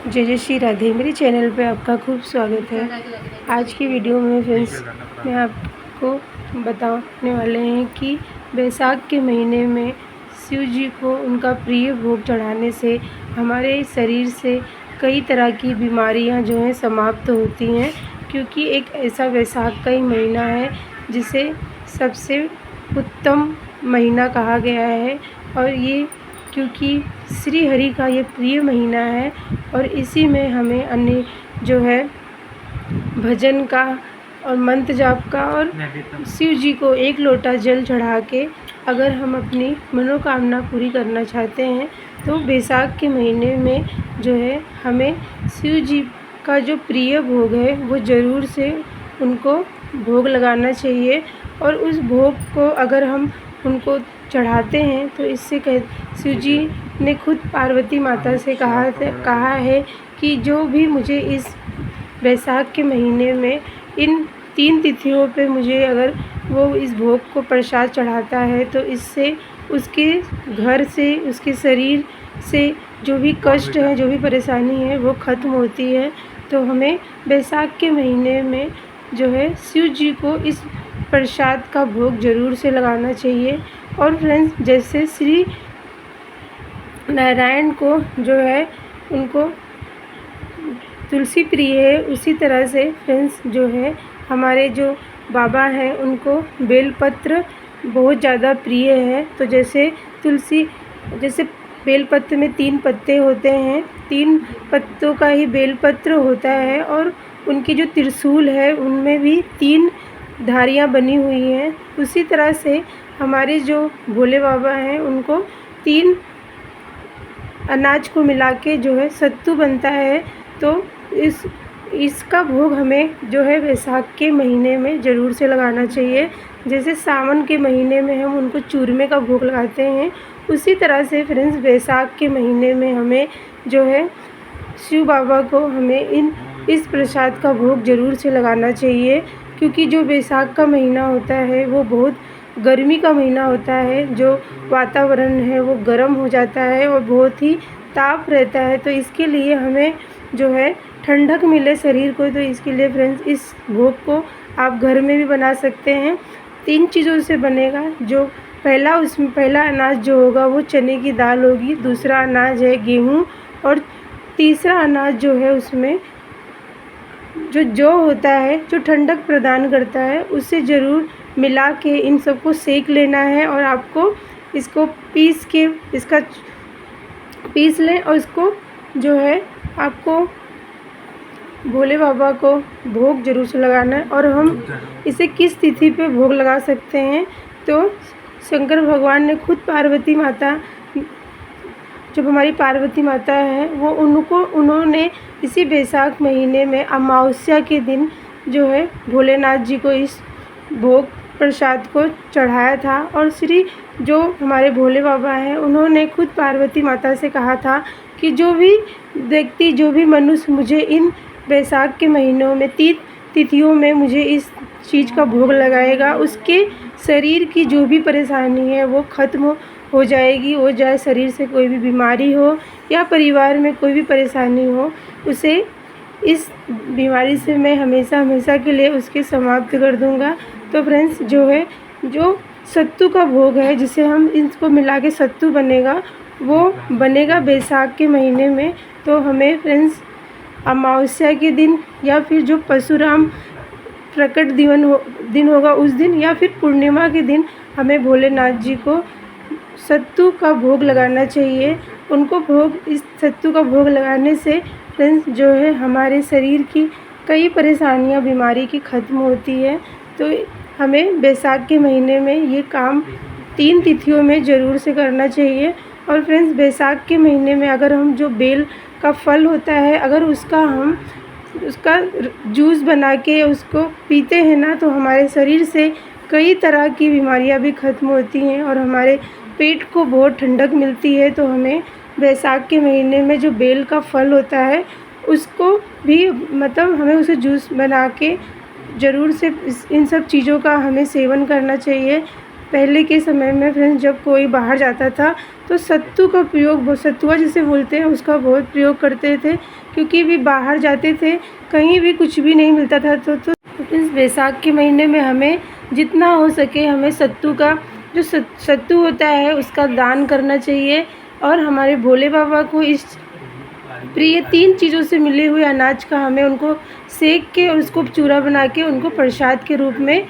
जय जय श्री राधे। मेरे चैनल पे आपका खूब स्वागत है। आज की वीडियो में फ्रेंड्स मैं आपको बताने वाले हैं कि बैसाख के महीने में शिव जी को उनका प्रिय भोग चढ़ाने से हमारे शरीर से कई तरह की बीमारियां जो हैं समाप्त होती हैं, क्योंकि एक ऐसा बैसाख का ही महीना है जिसे सबसे उत्तम महीना कहा गया है। और ये क्योंकि श्री हरि का ये प्रिय महीना है और इसी में हमें अन्य जो है भजन का और मंत्र जाप का और शिव जी को एक लोटा जल चढ़ा के अगर हम अपनी मनोकामना पूरी करना चाहते हैं तो बैसाख के महीने में जो है हमें शिव जी का जो प्रिय भोग है वो ज़रूर से उनको भोग लगाना चाहिए। और उस भोग को अगर हम उनको चढ़ाते हैं तो इससे शिव जी ने खुद पार्वती माता से कहा है कि जो भी मुझे इस बैसाख के महीने में इन 3 तिथियों पे मुझे अगर वो इस भोग को प्रसाद चढ़ाता है तो इससे उसके घर से, उसके शरीर से जो भी कष्ट है, जो भी परेशानी है वो ख़त्म होती है। तो हमें बैसाख के महीने में जो है शिव जी को इस प्रसाद का भोग ज़रूर से लगाना चाहिए। और फ्रेंड्स, जैसे श्री नारायण को जो है उनको तुलसी प्रिय है, उसी तरह से फ्रेंड्स जो है हमारे जो बाबा हैं उनको बेलपत्र बहुत ज़्यादा प्रिय है। तो जैसे बेलपत्र में 3 पत्ते होते हैं, 3 पत्तों का ही बेलपत्र होता है और उनकी जो त्रिशूल है उनमें भी 3 धारियाँ बनी हुई हैं। उसी तरह से हमारे जो भोले बाबा हैं उनको 3 अनाज को मिला के जो है सत्तू बनता है। तो इसका भोग हमें जो है बैसाख के महीने में ज़रूर से लगाना चाहिए। जैसे सावन के महीने में हम उनको चूरमे का भोग लगाते हैं, उसी तरह से फ्रेंड्स बैसाख के महीने में हमें जो है शिव बाबा को हमें इस प्रसाद का भोग ज़रूर से लगाना चाहिए। क्योंकि जो बैसाख का महीना होता है वो बहुत गर्मी का महीना होता है, जो वातावरण है वो गर्म हो जाता है और बहुत ही ताप रहता है। तो इसके लिए हमें जो है ठंडक मिले शरीर को, तो इसके लिए फ्रेंड्स इस भोग को आप घर में भी बना सकते हैं। 3 चीज़ों से बनेगा। जो पहला अनाज जो होगा वो चने की दाल होगी, दूसरा अनाज है गेहूँ और तीसरा अनाज जो है उसमें जो होता है, जो ठंडक प्रदान करता है, उससे ज़रूर मिला के इन सबको सेक लेना है। और आपको इसको पीस लें और इसको जो है आपको भोले बाबा को भोग ज़रूर से लगाना है। और हम इसे किस तिथि पे भोग लगा सकते हैं, तो शंकर भगवान ने खुद पार्वती माता, जब हमारी पार्वती माता है वो उन्होंने इसी बैसाख महीने में अमावस्या के दिन जो है भोलेनाथ जी को इस भोग प्रसाद को चढ़ाया था। और जो हमारे भोले बाबा हैं उन्होंने खुद पार्वती माता से कहा था कि जो भी मनुष्य मुझे इन बैसाख के महीनों में 3 तिथियों में मुझे इस चीज़ का भोग लगाएगा, उसके शरीर की जो भी परेशानी है वो ख़त्म हो जाएगी। हो जाए शरीर से कोई भी बीमारी हो या परिवार में कोई भी परेशानी हो, उसे इस बीमारी से मैं हमेशा के लिए उसके समाप्त कर दूंगा। तो फ्रेंड्स जो सत्तू का भोग है, जिसे हम इसको मिला के सत्तू बनेगा, वो बनेगा बैसाख के महीने में। तो हमें फ्रेंड्स अमावस्या के दिन या फिर जो परशुराम प्रकट दिन होगा उस दिन या फिर पूर्णिमा के दिन हमें भोलेनाथ जी को सत्तू का भोग लगाना चाहिए। इस सत्तू का भोग लगाने से फ्रेंड्स जो है हमारे शरीर की कई परेशानियां, बीमारी की ख़त्म होती है। तो हमें बैसाख के महीने में ये काम 3 तिथियों में ज़रूर से करना चाहिए। और फ्रेंड्स बैसाख के महीने में अगर हम जो बेल का फल होता है, अगर उसका जूस बना के उसको पीते हैं ना, तो हमारे शरीर से कई तरह की बीमारियां भी ख़त्म होती हैं और हमारे पेट को बहुत ठंडक मिलती है। तो हमें बैसाख के महीने में जो बेल का फल होता है उसको भी हमें उसे जूस बना के ज़रूर से इन सब चीज़ों का हमें सेवन करना चाहिए। पहले के समय में फ्रेंड्स जब कोई बाहर जाता था तो सत्तू का प्रयोग, सत्तुआ जिसे बोलते हैं, उसका बहुत प्रयोग करते थे, क्योंकि भी बाहर जाते थे, कहीं भी कुछ भी नहीं मिलता था। तो इस बैसाख के महीने में हमें जितना हो सके हमें सत्तू का, जो सत्तू होता है उसका दान करना चाहिए। और हमारे भोले बाबा को इस प्रिय 3 चीज़ों से मिले हुए अनाज का हमें उनको सेक के और उसको चूरा बना के उनको प्रसाद के रूप में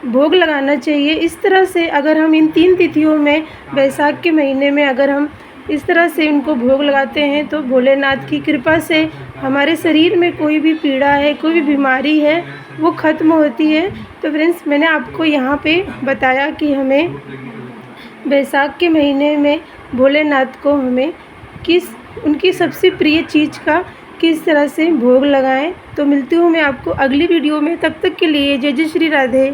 भोग लगाना चाहिए। इस तरह से अगर हम इन 3 तिथियों में बैसाख के महीने में अगर हम इस तरह से उनको भोग लगाते हैं तो भोलेनाथ की कृपा से हमारे शरीर में कोई भी पीड़ा है, कोई भी बीमारी है, वो ख़त्म होती है। तो फ्रेंड्स मैंने आपको यहाँ पे बताया कि हमें बैसाख के महीने में भोलेनाथ को हमें उनकी सबसे प्रिय चीज़ का किस तरह से भोग लगाएं। तो मिलती हूँ मैं आपको अगली वीडियो में, तब तक के लिए जय जय श्री राधे।